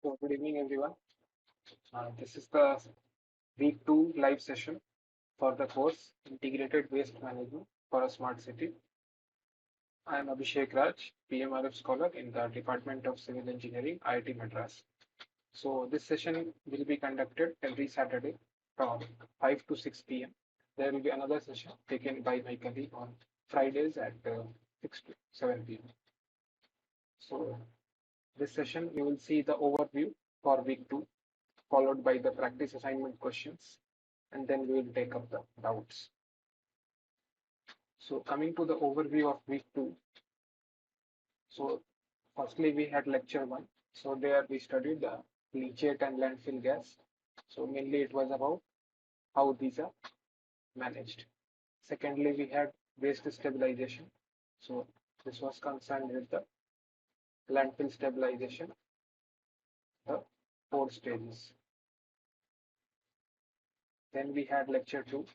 So good evening, everyone. This is the week 2 live session for the course Integrated Waste Management for a Smart City. I am Abhishek Raj, PM-RF scholar in the Department of Civil Engineering, IIT Madras. So this session will be conducted every Saturday from 5 to 6 p.m. There will be another session taken by my colleague on Fridays at 6 to 7 p.m. So this session you will see the overview for week 2, followed by the practice assignment questions, and then we will take up the doubts. So coming to the overview of week 2. So firstly we had lecture 1. So there we studied the leachate and landfill gas. So mainly it was about how these are managed. Secondly, we had waste stabilization. So this was concerned with the landfill stabilization, the 4 stages. Then we had lecture 2.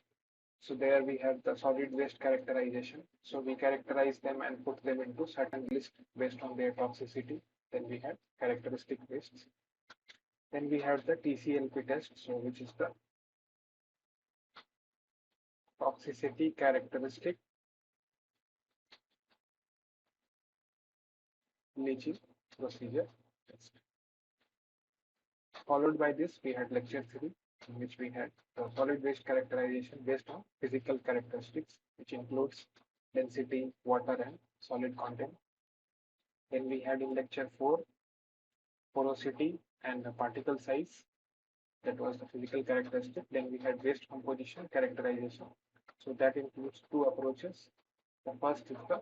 So there we have the solid waste characterization. So we characterize them and put them into certain list based on their toxicity. Then we had characteristic wastes. Then we have the TCLP test, so which is the toxicity characteristic leaching procedure test. Followed by this, we had lecture 3, in which we had the solid waste characterization based on physical characteristics, which includes density, water, and solid content. Then we had in lecture 4, porosity and the particle size. That was the physical characteristic. Then we had waste composition characterization. So that includes 2 approaches. The first is the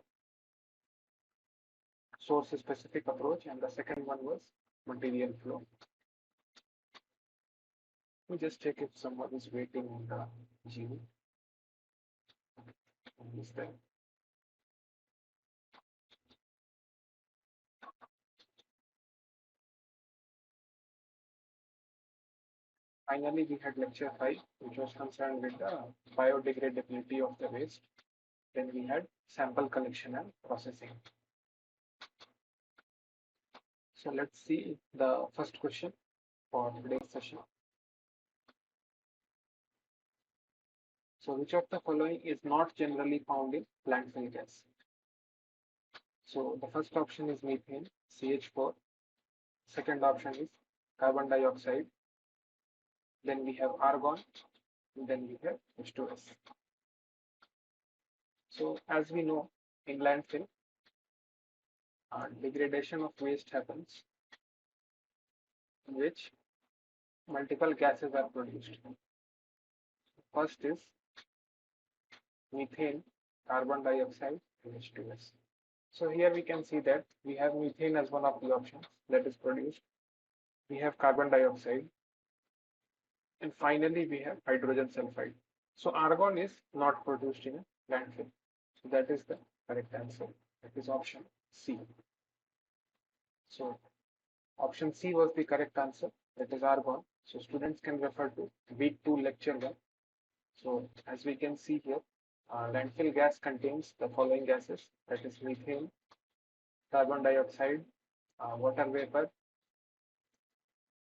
source specific approach, and the second one was material flow. We just check if someone is waiting in the GU. Is there? Finally, we had lecture 5, which was concerned with the biodegradability of the waste. Then we had sample collection and processing. So let's see the first question for today's session. So which of the following is not generally found in landfill gas? So the first option is methane, CH4. Second option is carbon dioxide. Then we have argon. Then we have H2S. So as we know, in landfill, degradation of waste happens, in which multiple gases are produced. First is methane, carbon dioxide, and H2S. So here we can see that we have methane as one of the options that is produced. We have carbon dioxide, and finally we have hydrogen sulfide. So argon is not produced in a landfill. So that is the correct answer. That is option C. So option C was the correct answer. That is argon. So students can refer to week 2 lecture 1. So as we can see here, landfill gas contains the following gases, that is methane, carbon dioxide, water vapor,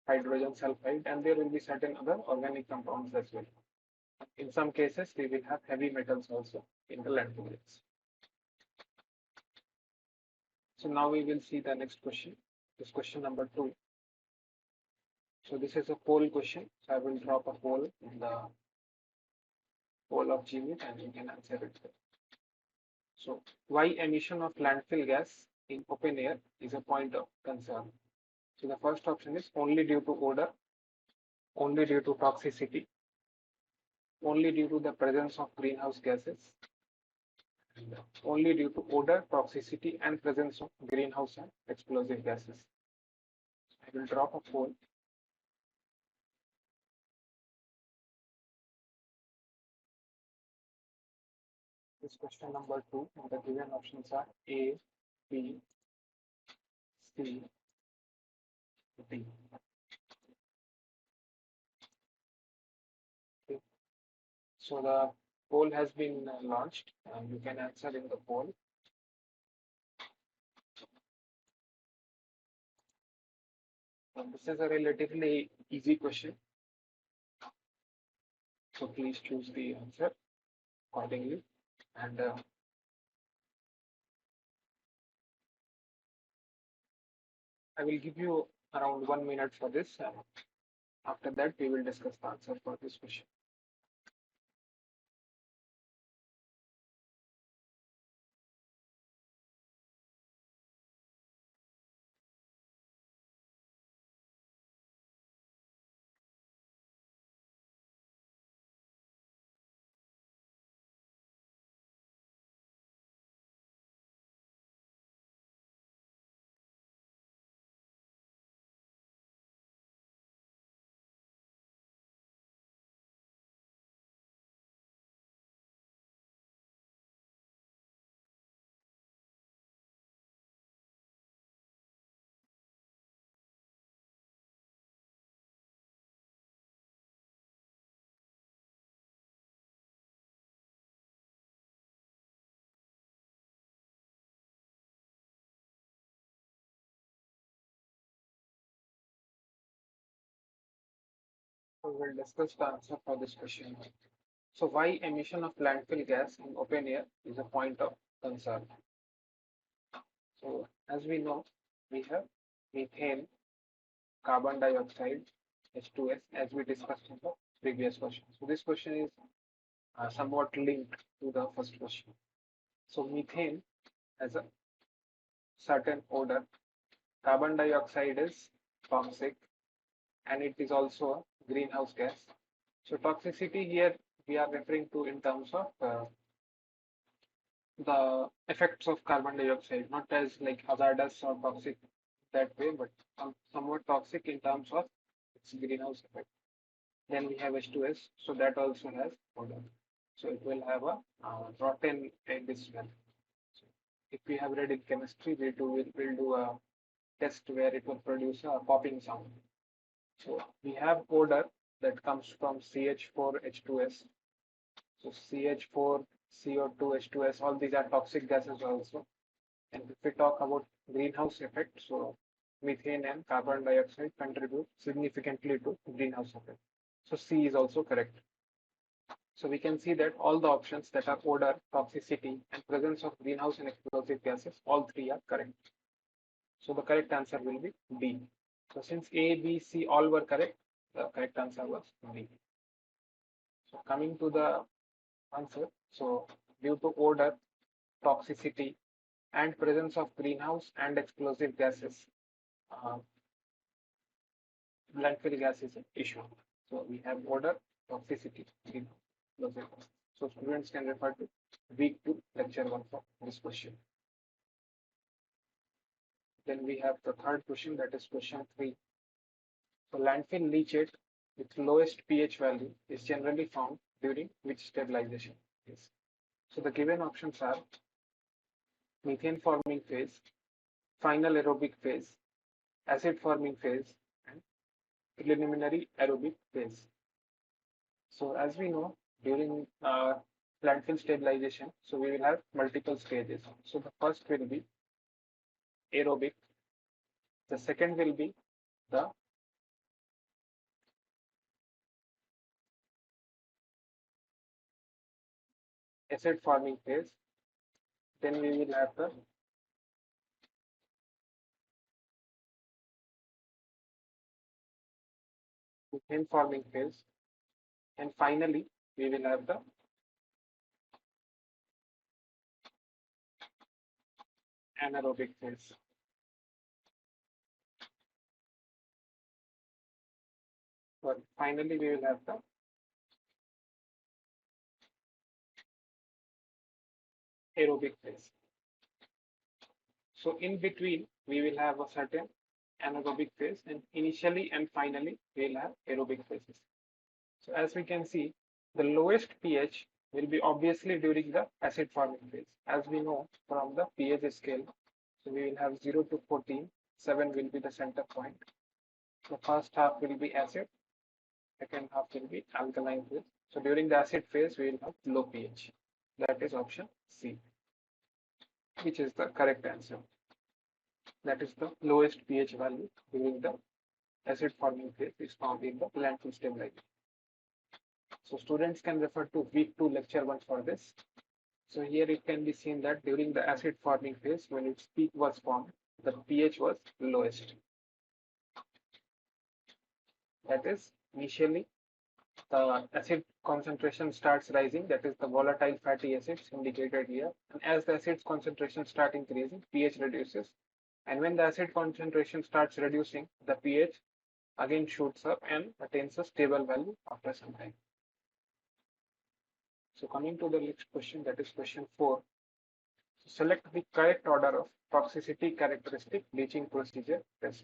hydrogen sulfide, and there will be certain other organic compounds as well. In some cases, we will have heavy metals also in the landfill gas. So now we will see the next question. This question number 2. So this is a poll question. So I will drop a poll in the poll of Gmeet and you can answer it. So why emission of landfill gas in open air is a point of concern? So the first option is only due to odor, only due to toxicity, only due to the presence of greenhouse gases, and only due to odor, toxicity, and presence of greenhouse and explosive gases. I will drop a poll. This question number 2, and the given options are A, B, C, D. Okay. So the poll has been launched, and you can answer in the poll. This is a relatively easy question, so please choose the answer accordingly. And I will give you around 1 minute for this. After that, we will discuss the answer for this question. So we'll discuss the answer for this question. So why emission of landfill gas in open air is a point of concern? So as we know, we have methane, carbon dioxide, H2S, as we discussed in the previous question. So this question is somewhat linked to the first question. So methane has a certain odor, carbon dioxide is toxic, and it is also a greenhouse gas. So toxicity here we are referring to in terms of the effects of carbon dioxide, not as like hazardous or toxic that way, but somewhat toxic in terms of its greenhouse effect. Then we have H2S, so that also has odor. So it will have a rotten egg smell. So if we have read in chemistry, we'll do a test where it will produce a popping sound. So we have odor that comes from CH4H2S. So CH4, CO2, H2S, all these are toxic gases also. And if we talk about greenhouse effect, so methane and carbon dioxide contribute significantly to greenhouse effect. So C is also correct. So we can see that all the options that are odor, toxicity, and presence of greenhouse and explosive gases, all three are correct. So the correct answer will be B. So since A, B, C all were correct, the correct answer was B. So coming to the answer, so due to odor, toxicity, and presence of greenhouse and explosive gases, uh, landfill gas is an issue. So we have odor, toxicity, explosive gases. So students can refer to week 2, lecture 1 for this question. Then we have the third question, that is question 3. So landfill leachate with lowest pH value is generally found during which stabilization phase? So the given options are methane forming phase, final aerobic phase, acid forming phase, and preliminary aerobic phase. So as we know, during landfill stabilization, so we will have multiple stages. So the first will be aerobic, the second will be the acid forming phase, then we will have the methane forming phase, and finally we will have the anaerobic phase. But finally we will have the aerobic phase. So in between we will have a certain anaerobic phase, and initially and finally we will have aerobic phases. So as we can see, the lowest pH will be obviously during the acid forming phase. As we know from the pH scale, so we will have 0 to 14, 7 will be the center point. The first half will be acid, second half will be alkaline phase. So during the acid phase, we will have low pH. That is option C, which is the correct answer. That is the lowest pH value during the acid forming phase is found in the landfill stabilization. So students can refer to week 2 lecture 1 for this. So here it can be seen that during the acid forming phase, when its peak was formed, the pH was lowest. That is, initially the acid concentration starts rising, that is the volatile fatty acids indicated here. And as the acid's concentration start increasing, pH reduces. And when the acid concentration starts reducing, the pH again shoots up and attains a stable value after some time. So coming to the next question, that is question 4. Select the correct order of toxicity characteristic leaching procedure test.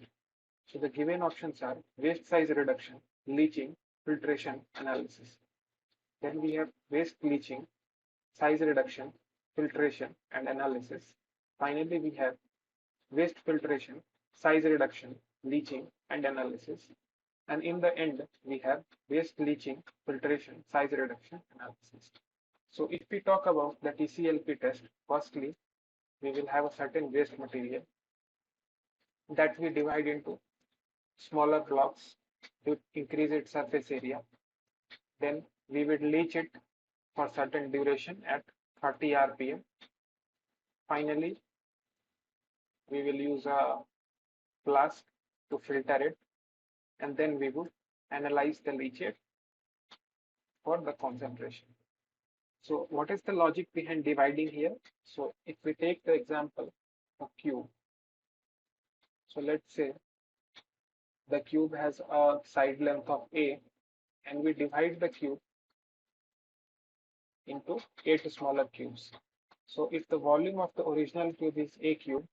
So the given options are waste size reduction, leaching, filtration, analysis. Then we have waste leaching, size reduction, filtration, and analysis. Finally, we have waste filtration, size reduction, leaching, and analysis. And in the end, we have waste leaching, filtration, size reduction, analysis. So if we talk about the TCLP test, firstly, we will have a certain waste material that we divide into smaller blocks to increase its surface area. Then we will leach it for certain duration at 30 rpm. Finally, we will use a flask to filter it, and then we would analyze the leachate for the concentration. So what is the logic behind dividing here? So if we take the example of cube, so let's say the cube has a side length of A, and we divide the cube into 8 smaller cubes. So if the volume of the original cube is A cube,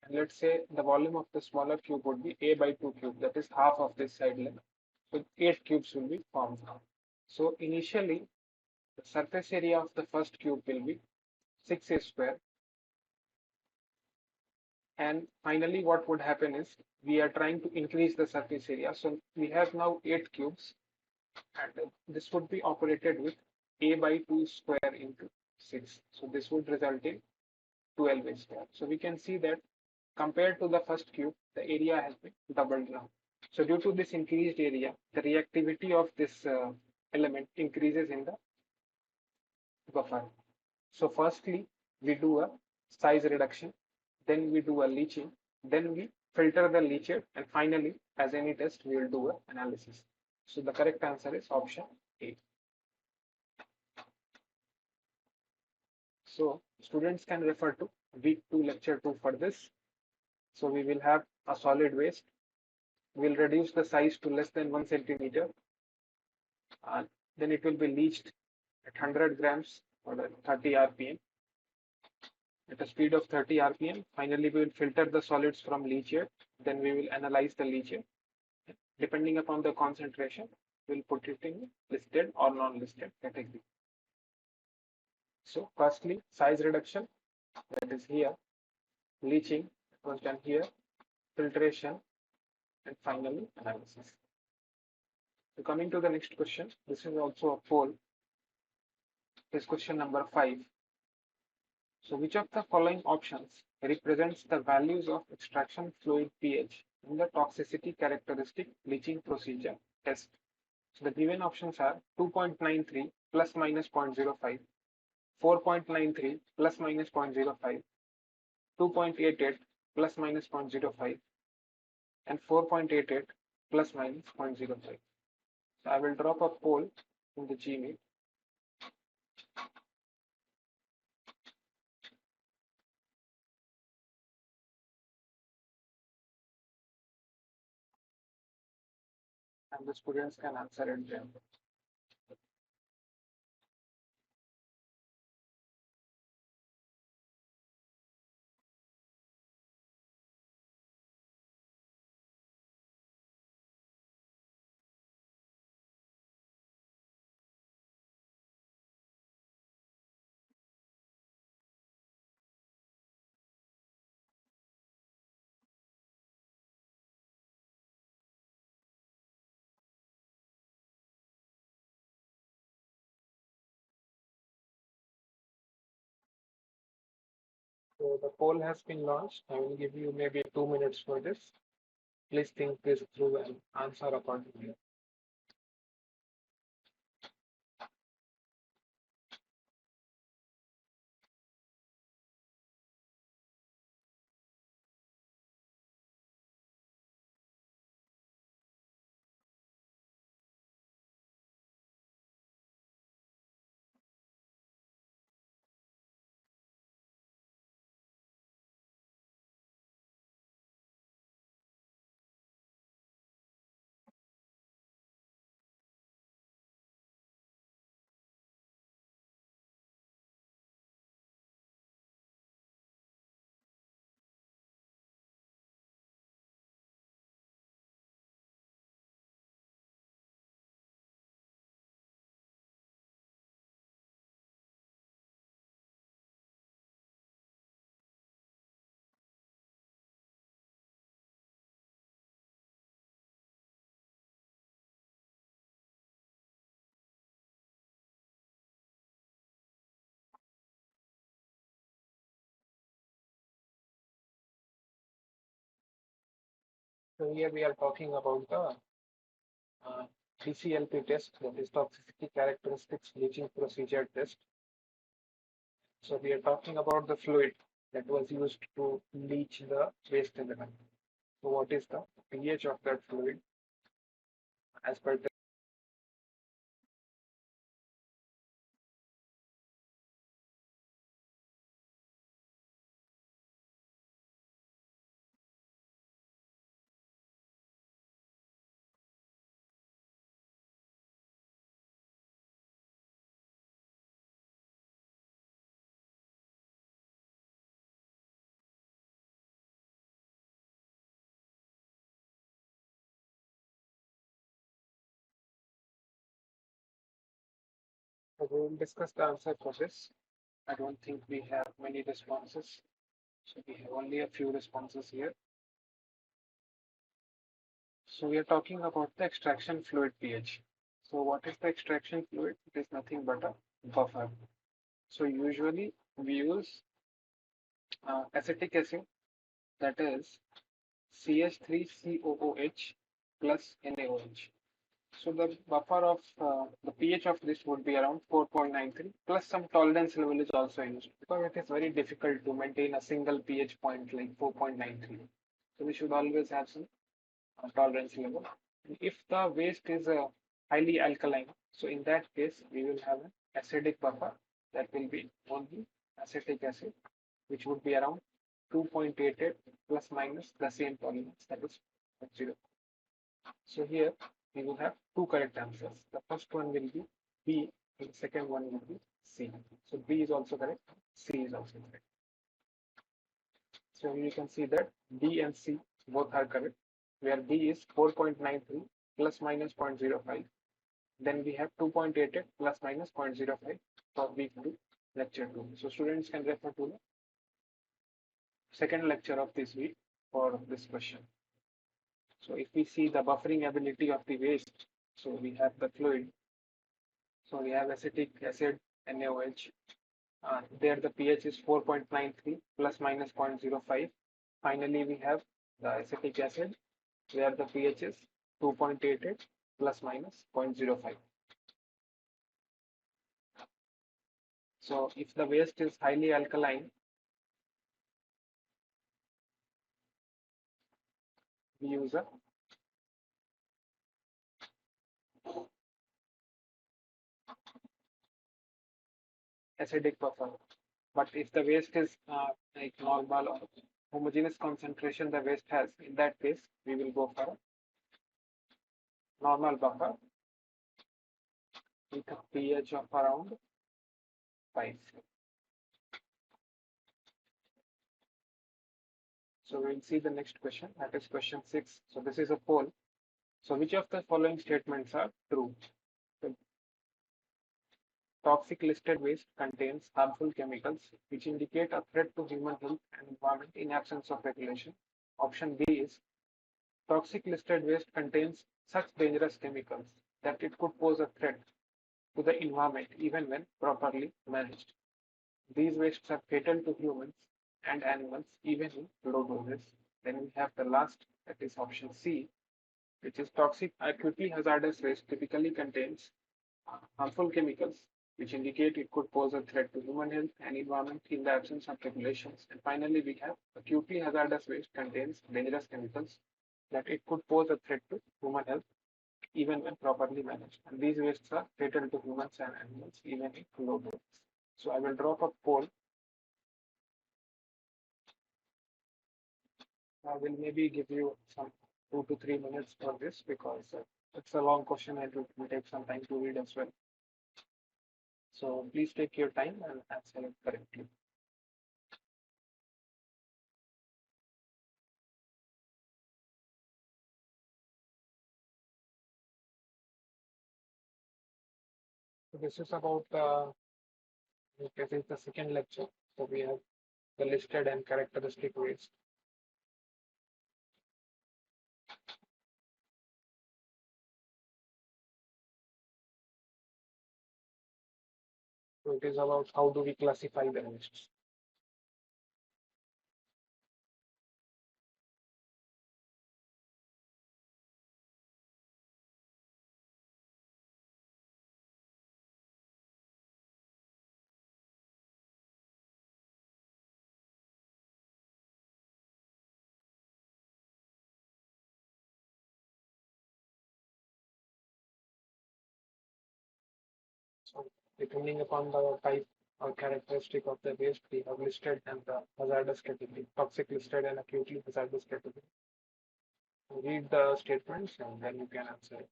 and let's say the volume of the smaller cube would be A by 2 cube, that is half of this side length. So 8 cubes will be formed. So initially, the surface area of the first cube will be 6A square. And finally, what would happen is we are trying to increase the surface area. So we have now 8 cubes, and this would be operated with A by 2 square into 6. So this would result in 12A square. So we can see that compared to the first cube, the area has been doubled now. So due to this increased area, the reactivity of this element increases in the buffer. So firstly, we do a size reduction, then we do a leaching, then we filter the leachate, and finally, as any test, we will do an analysis. So the correct answer is option A. So students can refer to week 2 lecture 2 for this. So we will have a solid waste. We'll reduce the size to less than 1 centimeter. Then it will be leached at 100 grams or 30 rpm at a speed of 30 rpm. Finally, we will filter the solids from leachate. Then we will analyze the leachate. Depending upon the concentration, we'll put it in listed or non-listed category. So firstly, size reduction, that is here. Leaching was done here. Filtration, and finally analysis. So coming to the next question, this is also a poll. This question number 5. So which of the following options represents the values of extraction fluid pH in the toxicity characteristic leaching procedure test? So the given options are 2.93 plus minus 0.05, 4.93 plus minus 0.05, 2.88 plus minus 0.05, and 4.88 plus minus 0.05. So I will drop a poll in the Gmeet. And the students can answer it there. So the poll has been launched. I will give you maybe 2 minutes for this. Please think this through and answer accordingly. So here we are talking about the TCLP test, that is toxicity characteristics leaching procedure test. So we are talking about the fluid that was used to leach the waste element. So what is the pH of that fluid as per the so we will discuss the answer for this. I don't think we have many responses. So we have only a few responses here. So we are talking about the extraction fluid pH. So what is the extraction fluid? It is nothing but a buffer. So usually we use acetic acid, that is CH3COOH plus NaOH. So the buffer of the pH of this would be around 4.93 plus some tolerance level is also used because it is very difficult to maintain a single pH point like 4.93. So we should always have some tolerance level. If the waste is highly alkaline, so in that case we will have an acidic buffer that will be only acetic acid, which would be around 2.88 plus minus the same tolerance, that is 0. So here we will have two correct answers. The first one will be B and the second one will be C. So B is also correct, C is also correct. So you can see that B and C both are correct, where B is 4.93 plus minus 0.05. Then we have 2.88 plus minus 0.05 for week 2, lecture 2. So students can refer to the second lecture of this week for this question. So if we see the buffering ability of the waste, so we have the fluid. So we have acetic acid, NaOH. There the pH is 4.93 plus minus 0.05. Finally, we have the acetic acid, where the pH is 2.88 plus minus 0.05. So if the waste is highly alkaline, we use a acidic buffer. But if the waste is like normal or homogeneous concentration the waste has, in that case, we will go for a normal buffer with a pH of around 5. So we'll see the next question, that is question 6. So this is a poll. So which of the following statements are true? So toxic listed waste contains harmful chemicals which indicate a threat to human health and environment in absence of regulation. Option B is toxic listed waste contains such dangerous chemicals that it could pose a threat to the environment even when properly managed. These wastes are fatal to humans and animals even in low doses. Then we have the last, that is option C, which is toxic acutely hazardous waste typically contains harmful chemicals, which indicate it could pose a threat to human health and environment in the absence of regulations. And finally, we have acutely hazardous waste contains dangerous chemicals that it could pose a threat to human health even when properly managed. And these wastes are fatal to humans and animals even in low doses. So I will drop a poll. I will maybe give you some 2 to 3 minutes for this because it's a long question and it will take some time to read as well. So please take your time and answer it correctly. So this is about this is the second lecture. So we have the listed and characteristic waste. So it is about how do we classify the wastes. So depending upon the type or characteristic of the waste, we have listed and the hazardous category, toxic listed and acutely hazardous category. So read the statements and then you can answer it.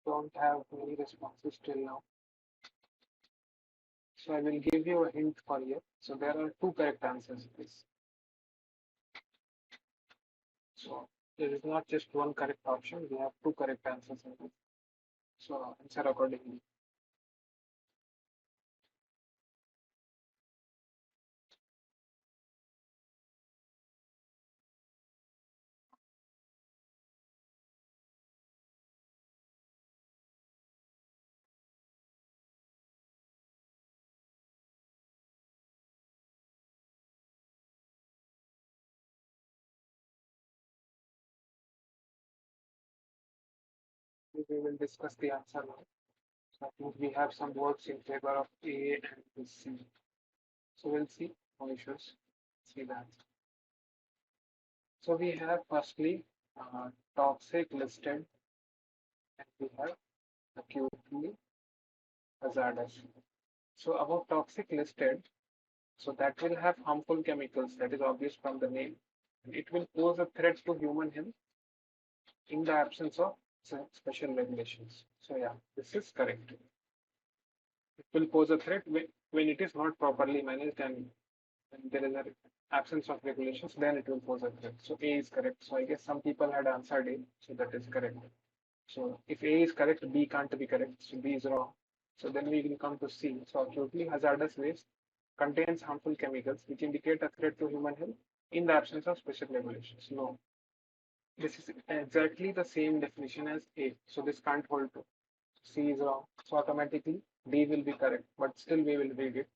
Don't have many responses till now. So I will give you a hint for you. So there are two correct answers in this. So there is not just one correct option, we have two correct answers in this. So answer accordingly. We will discuss the answer now. So I think we have some votes in favor of A and C. So we'll see. No issues. See that. So we have firstly toxic listed and we have acutely hazardous. So about toxic listed, so that will have harmful chemicals, that is obvious from the name. And it will pose a threat to human health in the absence of special regulations. So yeah, this is correct. It will pose a threat when it is not properly managed and when there is an absence of regulations, then it will pose a threat. So A is correct. So I guess some people had answered A, so that is correct. So if A is correct, B can't be correct. So B is wrong. So then we will come to C. So acutely hazardous waste contains harmful chemicals which indicate a threat to human health in the absence of special regulations. No, this is exactly the same definition as A. So this can't hold true. C is wrong. So automatically D will be correct, but still we will read it.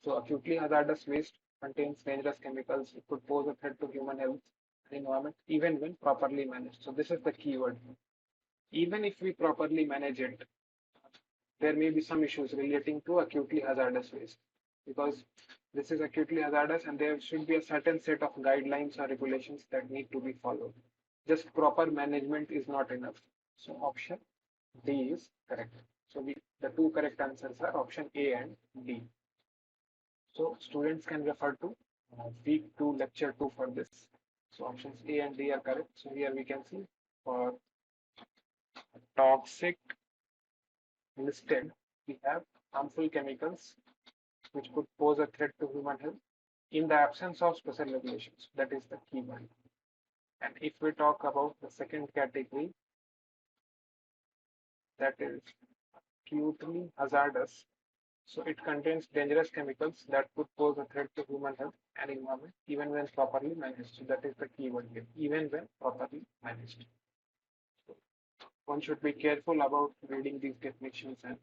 So acutely hazardous waste contains dangerous chemicals. It could pose a threat to human health and environment even when properly managed. So this is the key word. Even if we properly manage it, there may be some issues relating to acutely hazardous waste because this is acutely hazardous and there should be a certain set of guidelines or regulations that need to be followed. Just proper management is not enough. So option D is correct. So the two correct answers are option A and D. So students can refer to week 2 lecture 2 for this. So options A and D are correct. So here we can see for toxic listed, we have harmful chemicals which could pose a threat to human health in the absence of special regulations. That is the key one. And if we talk about the second category, that is acutely hazardous. So it contains dangerous chemicals that could pose a threat to human health and environment even when properly managed. So that is the key word here, even when properly managed. So one should be careful about reading these definitions and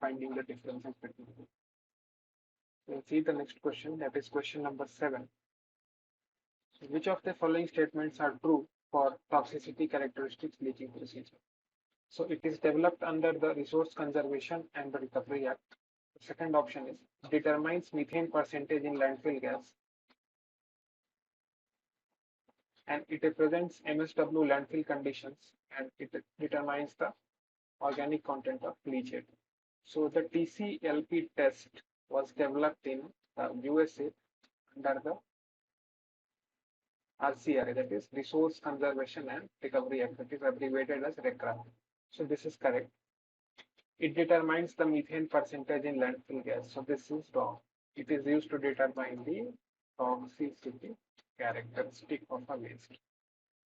finding the differences between them. We'll see the next question, that is question number 7. So which of the following statements are true for toxicity characteristics leaching procedure? So it is developed under the Resource Conservation and the Recovery Act. The second option is determines methane percentage in landfill gas, and it represents MSW landfill conditions, and it determines the organic content of leachate. So the TCLP test was developed in USA under the RCRA, that is Resource Conservation and Recovery Act, that is abbreviated as RECRA. So this is correct. It determines the methane percentage in landfill gas. So this is wrong. It is used to determine the toxicity characteristic of a waste.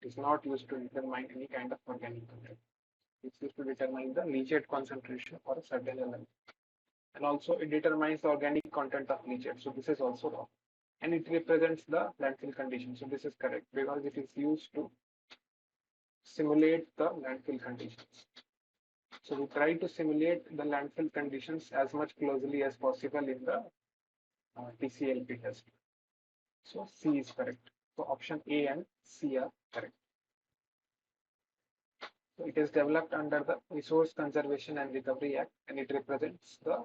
It is not used to determine any kind of organic content. It's used to determine the leachate concentration for a certain element. And also it determines the organic content of leachate. So this is also wrong. And it represents the landfill condition. So this is correct because it is used to simulate the landfill conditions. So we try to simulate the landfill conditions as much closely as possible in the TCLP test. So C is correct. So option A and C are correct. So it is developed under the Resource Conservation and Recovery Act, and it represents the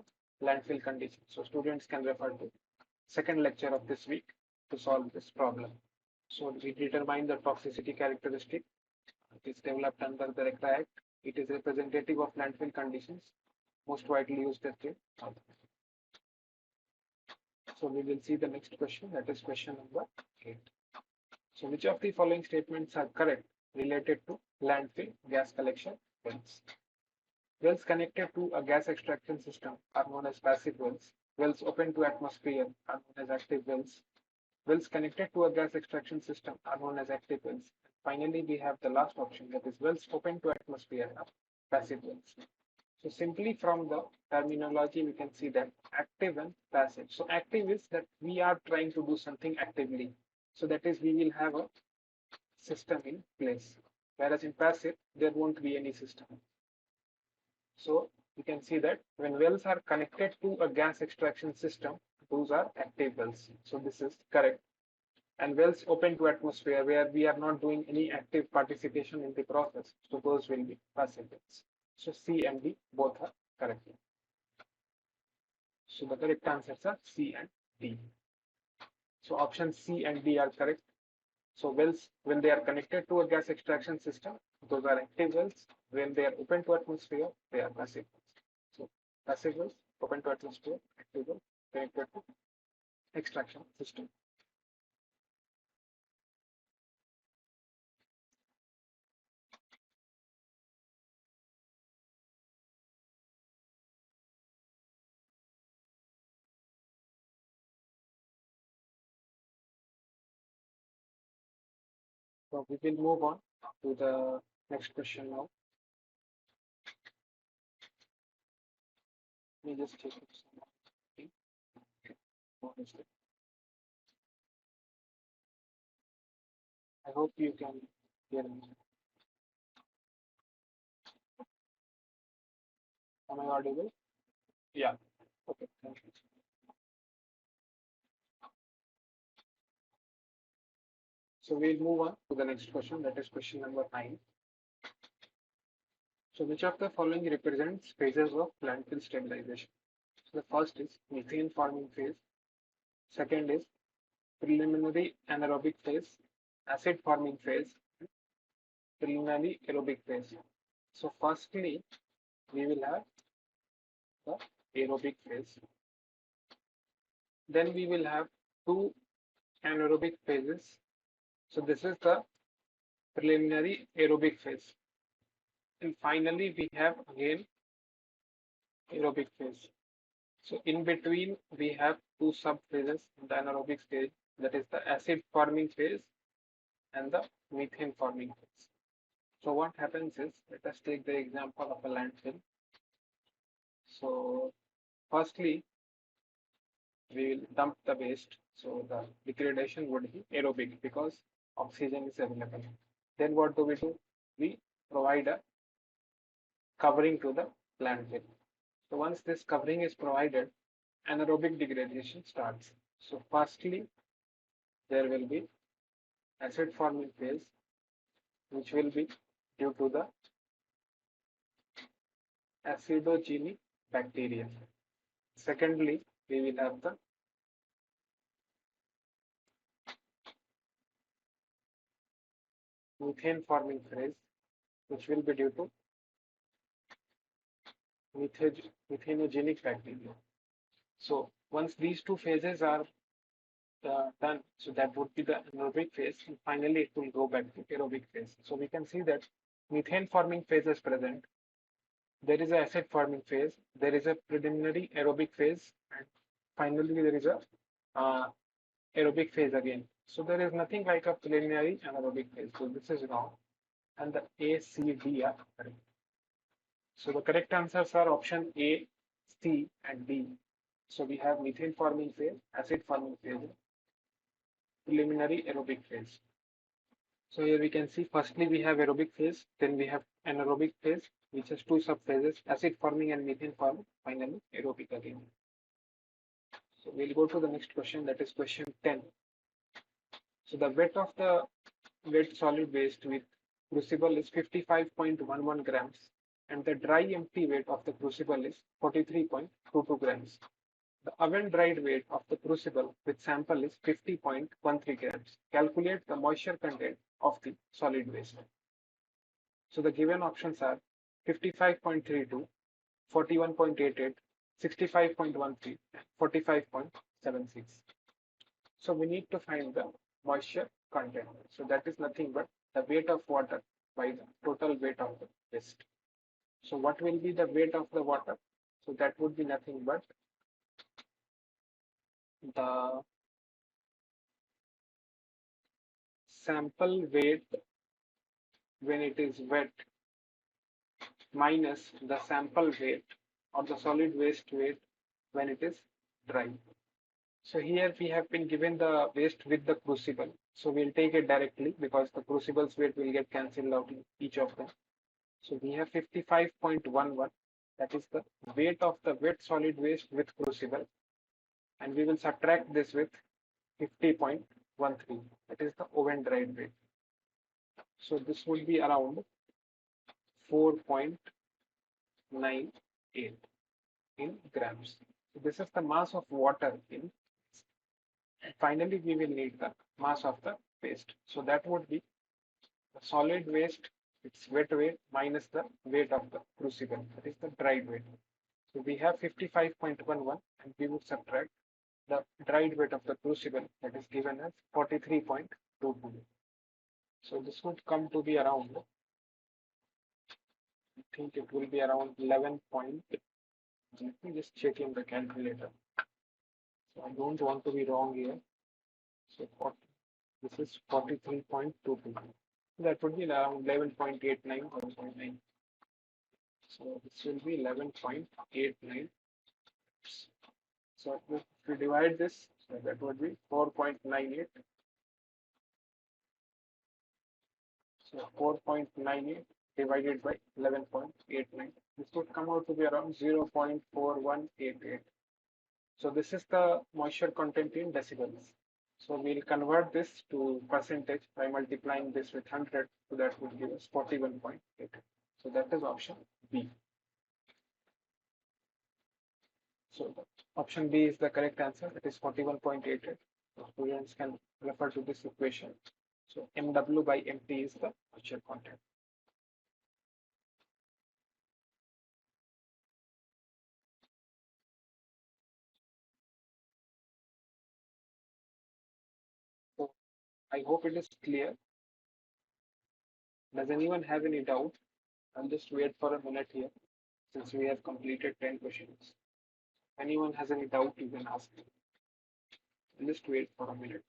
landfill conditions. So students can refer to second lecture of this week to solve this problem. So we determine the toxicity characteristic. It is developed under the RECRA Act. It is representative of landfill conditions, most widely used tested. So we will see the next question, that is question number 8. So which of the following statements are correct related to landfill gas collection wells? Wells connected to a gas extraction system are known as passive wells. Wells open to atmosphere are known as active wells. Wells connected to a gas extraction system are known as active wells. Finally, we have the last option, that is wells open to atmosphere are passive wells. So simply from the terminology, we can see that active and passive. So active is that we are trying to do something actively. So that is, we will have a system in place. Whereas in passive, there won't be any system. So you can see that when wells are connected to a gas extraction system, those are active wells. So this is correct. And wells open to atmosphere where we are not doing any active participation in the process. So those will be passive wells. So C and D both are correct. So the correct answers are C and D. So option C and D are correct. So wells, when they are connected to a gas extraction system, those are active wells. When they are open to atmosphere, they are passive wells. So passive wells, open to atmosphere, active wells, connected to extraction system. So we will move on to the next question now. Let me just check it. I hope you can hear me. Am I audible? Yeah. Okay. Thank you. So we'll move on to the next question, that is question number 9. So which of the following represents phases of landfill stabilization? So the first is methane forming phase. Second is preliminary anaerobic phase, acid forming phase, preliminary aerobic phase. So firstly, we will have the aerobic phase. Then we will have two anaerobic phases. So this is the preliminary aerobic phase. And finally, we have again aerobic phase. So in between we have two sub-phases in the anaerobic stage, that is the acid forming phase and the methane forming phase. So what happens is, let us take the example of a landfill. So firstly, we will dump the waste. So the degradation would be aerobic because oxygen is available. Then what do? We provide a covering to the landfill. So once this covering is provided, anaerobic degradation starts. So firstly, there will be acid forming phase, which will be due to the acidogenic bacteria. Secondly, we will have the methane forming phase, which will be due to methanogenic bacteria. So once these two phases are done, so that would be the anaerobic phase, and finally it will go back to aerobic phase. So we can see that methane forming phase is present. There is a acid forming phase. There is a preliminary aerobic phase, and finally there is a uh, aerobic phase again. So there is nothing like a preliminary anaerobic phase. So this is wrong, and the A, C, D are correct. So the correct answers are option A, C, and D. So we have methane forming phase, acid forming phase, preliminary aerobic phase. So here we can see firstly we have aerobic phase, then we have anaerobic phase, which has two subphases, acid forming and methane forming, finally aerobic again. So we'll go to the next question, that is question 10. So the weight of the wet solid waste with crucible is 55.11 grams and the dry empty weight of the crucible is 43.22 grams. The oven dried weight of the crucible with sample is 50.13 grams. Calculate the moisture content of the solid waste. So the given options are 55.32, 41.88, 65.13, 45.76. So we need to find the moisture content. So that is nothing but the weight of water by the total weight of the waste. So what will be the weight of the water? So that would be nothing but the sample weight when it is wet minus the sample weight or the solid waste weight when it is dry. So here we have been given the waste with the crucible. So we'll take it directly because the crucible's weight will get cancelled out in each of them. So we have 55.11. That is the weight of the wet solid waste with crucible. And we will subtract this with 50.13. That is the oven dried weight. So this would be around 4.98 in grams. So this is the mass of water in. And finally, we will need the mass of the waste. So that would be the solid waste, its wet weight minus the weight of the crucible. That is the dried weight. So we have 55.11 and we would subtract the dried weight of the crucible, that is given as 43.22. So this would come to be around, I think it will be around 11 point. Let me just check in the calculator. So I don't want to be wrong here. So 40, this is 43.22. That would be around 11.89 or 0.9. So this will be 11.89. So if we divide this, so that would be 4.98. So 4.98 divided by 11.89. This would come out to be around 0.4188. So this is the moisture content in decibels. So we'll convert this to percentage by multiplying this with 100. So that would give us 41.8. So that is option B. So option B is the correct answer. It is 41.88. So students can refer to this equation. So MW by MT is the moisture content. So I hope it is clear. Does anyone have any doubt? I'll just wait for a minute here. since we have completed 10 questions. Anyone has any doubt, you can ask. Just wait for a minute.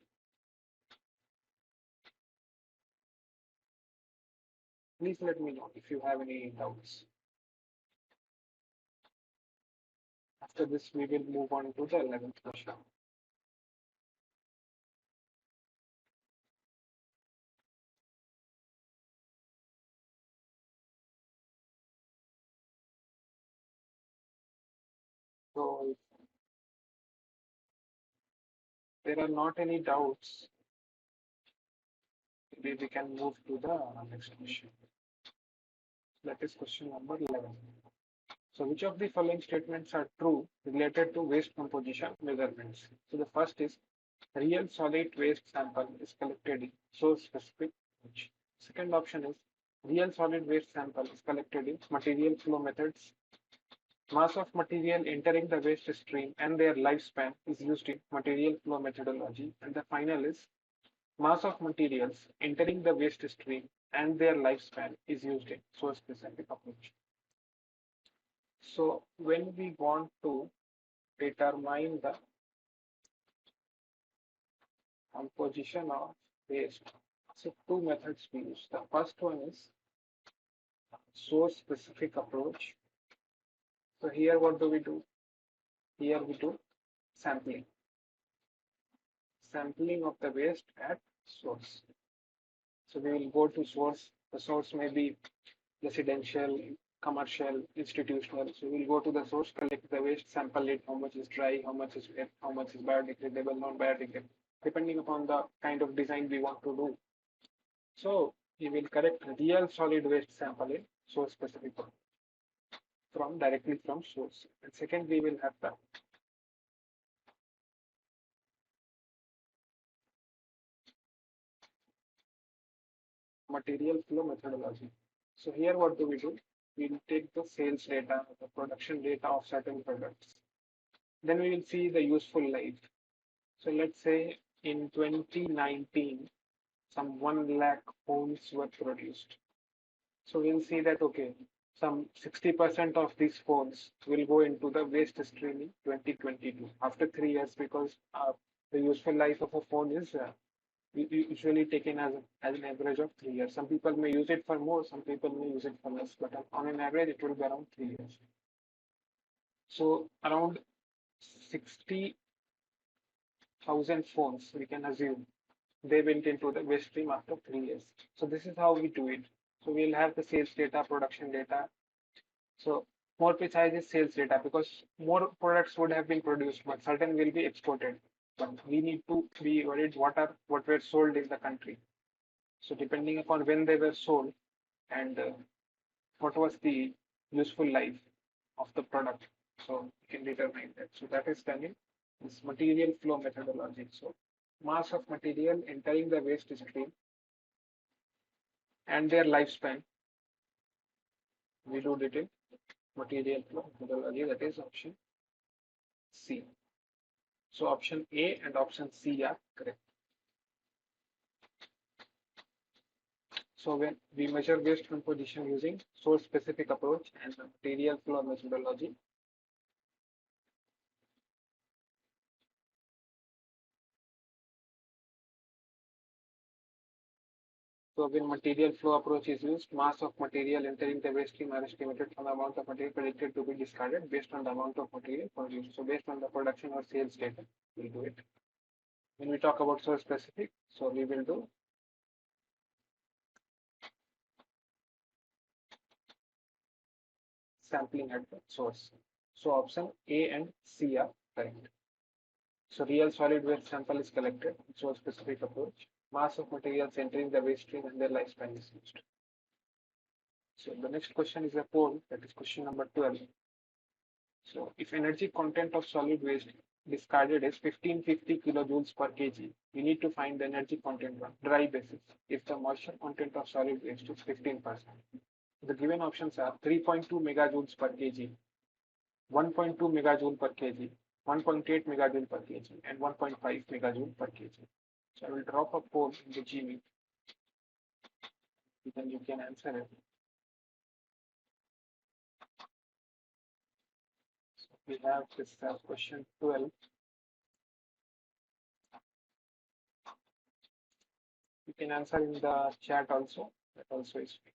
Please let me know if you have any doubts. After this, we will move on to the 11th question. So if there are not any doubts, maybe we can move to the next question. That is question number 11. So which of the following statements are true related to waste composition measurements? So the first is real solid waste sample is collected in source specific approach. Second option is real solid waste sample is collected in material flow methods. Mass of material entering the waste stream and their lifespan is used in material flow methodology. And the final is mass of materials entering the waste stream and their lifespan is used in source specific approach. So when we want to determine the composition of waste, so two methods we use. The first one is source specific approach. So here what do we do? Here we do sampling. Sampling of the waste at source. So we will go to source. The source may be residential, commercial, institutional. So we'll go to the source, collect the waste, sample it, how much is dry, how much is wet, how much is biodegradable, non-biodegradable, depending upon the kind of design we want to do. So we will collect real solid waste sample in source specific from directly from source. And second, we will have the material flow methodology. So here what do? We will take the sales data, the production data of certain products. Then we will see the useful life. So let's say in 2019, some 1 lakh phones were produced. So we'll see that, okay, some 60% of these phones will go into the waste stream in 2022 after 3 years, because the useful life of a phone is usually taken as an average of 3 years. Some people may use it for more, some people may use it for less, but on an average, it will be around 3 years. So around 60,000 phones, we can assume, they went into the waste stream after 3 years. So this is how we do it. So we'll have the sales data, production data. So more precise is sales data, because more products would have been produced, but certain will be exported. But we need to be worried what were sold in the country. So depending upon when they were sold and what was the useful life of the product, so we can determine that. So that is done in this material flow methodology. So mass of material entering the waste stream and their lifespan, we do it in material flow methodology. That is option C. So option A and option C are correct. So when we measure waste composition using source specific approach and the material flow methodology, so when material flow approach is used, mass of material entering the waste stream are estimated from the amount of material predicted to be discarded based on the amount of material produced. So based on the production or sales data, we'll do it. When we talk about source specific, so we will do sampling at the source. So option A and C are correct. So real solid waste sample is collected, source specific approach. Mass of materials entering the waste stream and their lifespan is used. So the next question is a poll, that is question number 12. So if energy content of solid waste discarded is 1550 kilojoules per kg, we need to find the energy content on dry basis if the moisture content of solid waste is 15%. The given options are 3.2 megajoules per kg, 1.2 megajoule per kg, 1.8 megajoule per kg, and 1.5 megajoule per kg. So I will drop a poll in the Gmeet. Then you can answer it. we have this question 12. You can answer in the chat also. That also is fine.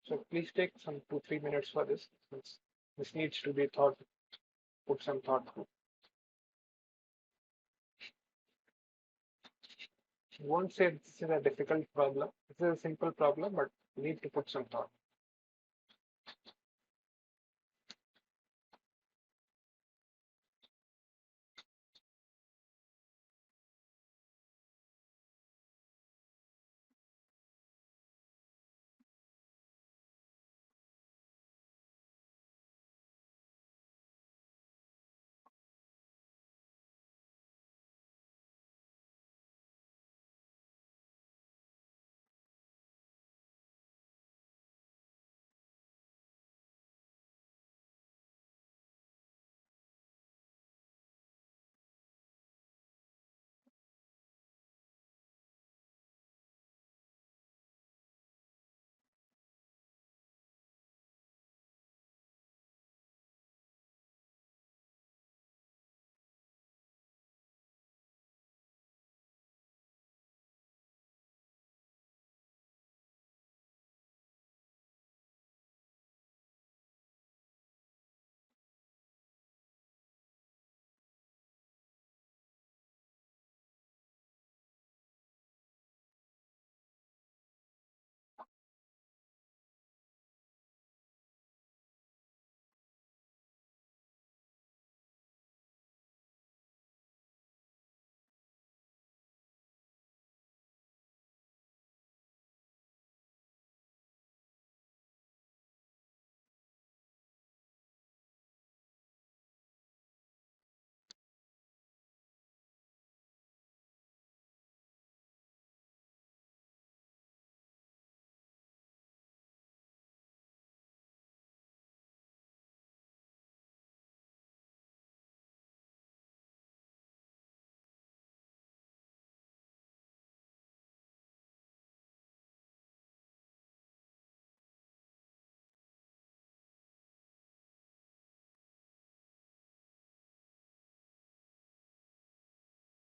So please take some 2-3 minutes for this. Since this needs to be put some thought to. I won't say this is a difficult problem. This is a simple problem, but you need to put some thought.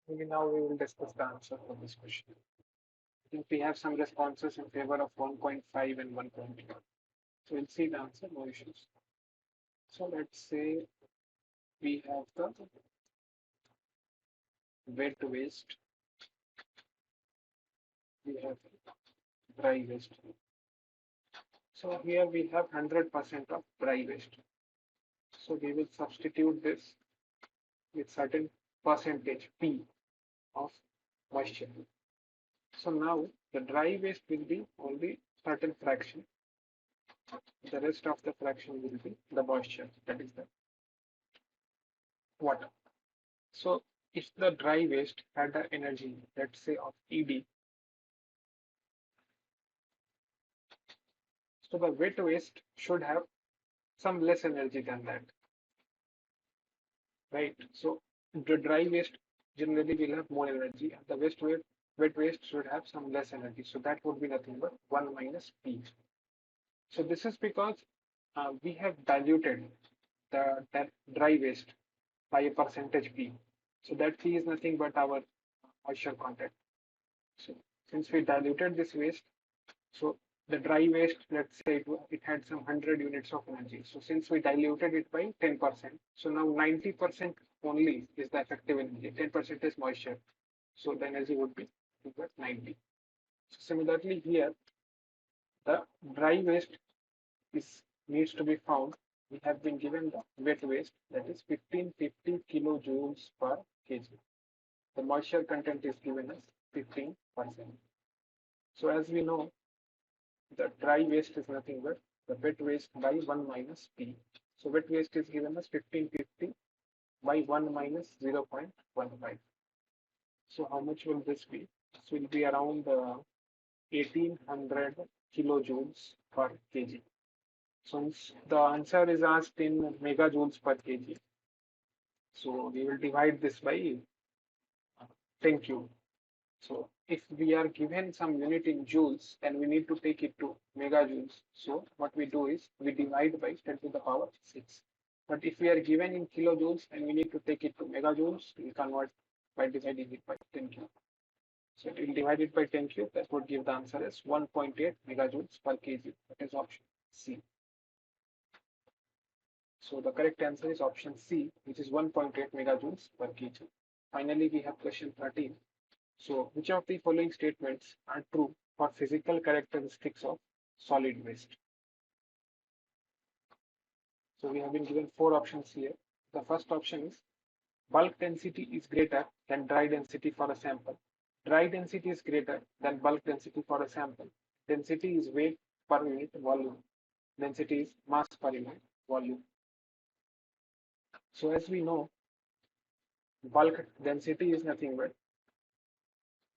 Maybe now we will discuss the answer for this question. I think we have some responses in favor of 1.5 and 1.1. So we'll see the answer, no issues. So let's say we have the wet waste, we have dry waste. So here we have 100% of dry waste. So we will substitute this with certain percentage P of moisture. So now the dry waste will be only certain fraction. The rest of the fraction will be the moisture, that is the water. So if the dry waste had an energy, let's say of ED, so the wet waste should have some less energy than that, right? So the dry waste generally will have more energy, and the wet waste should have some less energy. So that would be nothing but 1 minus P. So this is because we have diluted that dry waste by a percentage P. So that P is nothing but our moisture content. So since we diluted this waste, so the dry waste, let's say it had some 100 units of energy. So since we diluted it by 10%, so now 90% only is the effective energy, 10% is moisture. So the energy would be equal to 90. So similarly here, the dry waste needs to be found. We have been given the wet waste, that is 1550 kilojoules per kg. The moisture content is given as 15%. So as we know, the dry waste is nothing but the wet waste by 1 minus P. So wet waste is given as 1550 by 1 minus 0.15. So how much will this be? This will be around 1800 kilojoules per kg. Since the answer is asked in megajoules per kg, so we will divide this by 10 cube. So if we are given some unit in joules and we need to take it to megajoules, so what we do is we divide by 10 to the power 6. But if we are given in kilojoules and we need to take it to megajoules, we convert by dividing it by 10 cube. So it will divide it by 10 cube. That would give the answer as 1.8 megajoules per kg. That is option C. So the correct answer is option C, which is 1.8 megajoules per kg. Finally, we have question 13. So which of the following statements are true for physical characteristics of solid waste? So we have been given four options here. The first option is bulk density is greater than dry density for a sample. Dry density is greater than bulk density for a sample. Density is weight per unit volume. Density is mass per unit volume. So as we know, bulk density is nothing but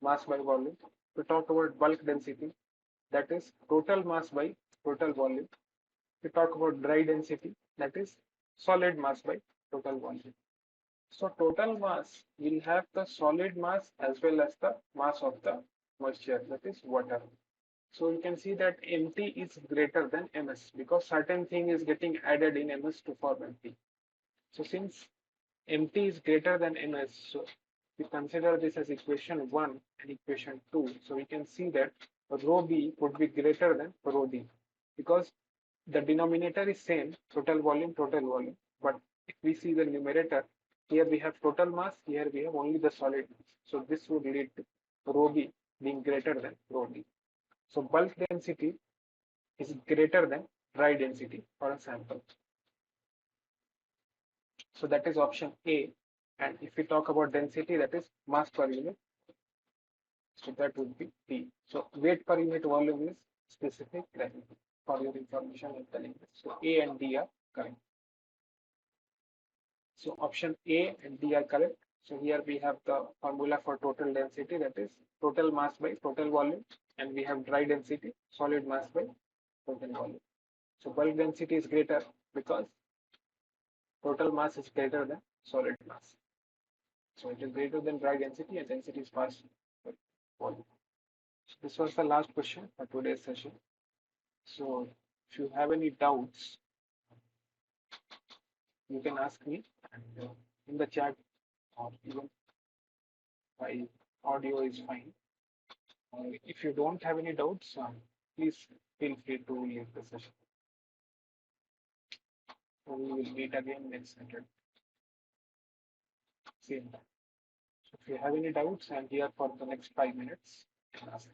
mass by volume. We talk about bulk density, that is total mass by total volume. We talk about dry density, that is solid mass by total volume. So total mass will have the solid mass as well as the mass of the moisture, that is water. So you can see that MT is greater than MS because certain thing is getting added in MS to form MT. So since MT is greater than MS, so we consider this as equation 1 and equation 2. So we can see that rho B would be greater than rho D because the denominator is same, total volume, but if we see the numerator, here we have total mass, here we have only the solid mass. So this would lead to rho B being greater than rho D. So bulk density is greater than dry density for a sample. So that is option A. And if we talk about density, that is mass per unit. So that would be B. So weight per unit volume is specific gravity. For your information, I'm telling this. So A and D are correct. So option A and D are correct. So here we have the formula for total density, that is total mass by total volume, and we have dry density, solid mass by total volume. So bulk density is greater because total mass is greater than solid mass. So it is greater than dry density and density is mass by volume. So this was the last question for today's session. So if you have any doubts, you can ask me and in the chat, or even by audio is fine. If you don't have any doubts, please feel free to leave the session. So we will meet again next Saturday. Same time. So if you have any doubts, I'm here for the next 5 minutes. You can ask.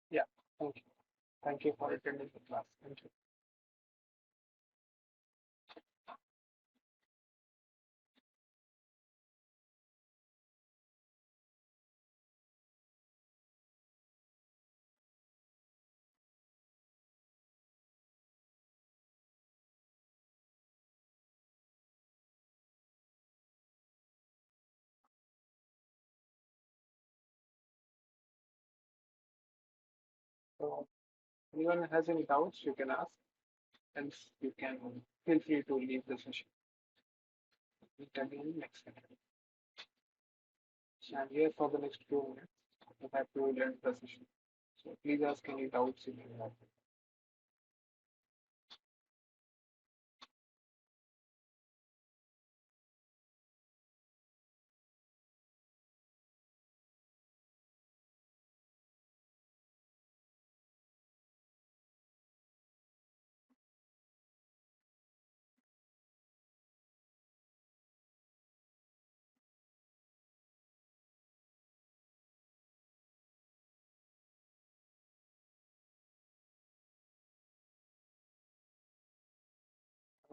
Yeah, thank you. Thank you for attending the class. Thank you. So anyone has any doubts, you can ask. Else you can feel free to leave the session. Meet again next Saturday. So I'm here for the next few minutes. After that, we will end the session. So please ask any doubts if you have.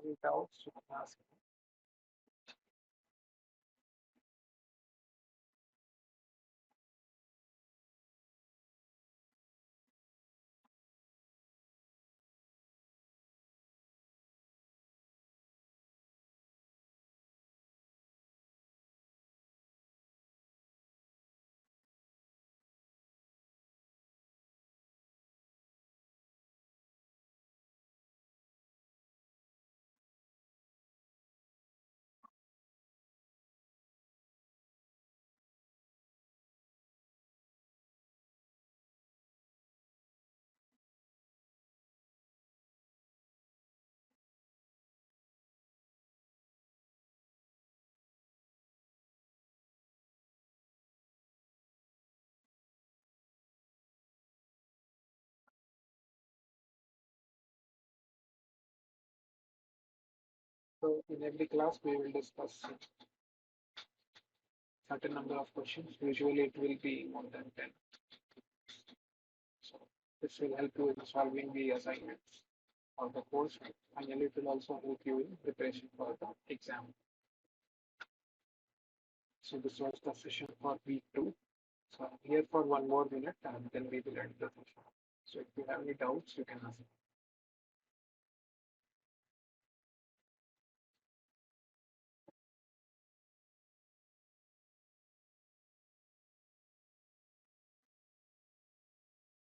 any doubts, you can ask. So in every class, we will discuss certain number of questions. Usually it will be more than 10. So this will help you in solving the assignments or the course. Finally, it will also help you in preparation for the exam. So this was the session for week 2. So I'm here for 1 more minute and then we will end the session. So if you have any doubts, you can ask.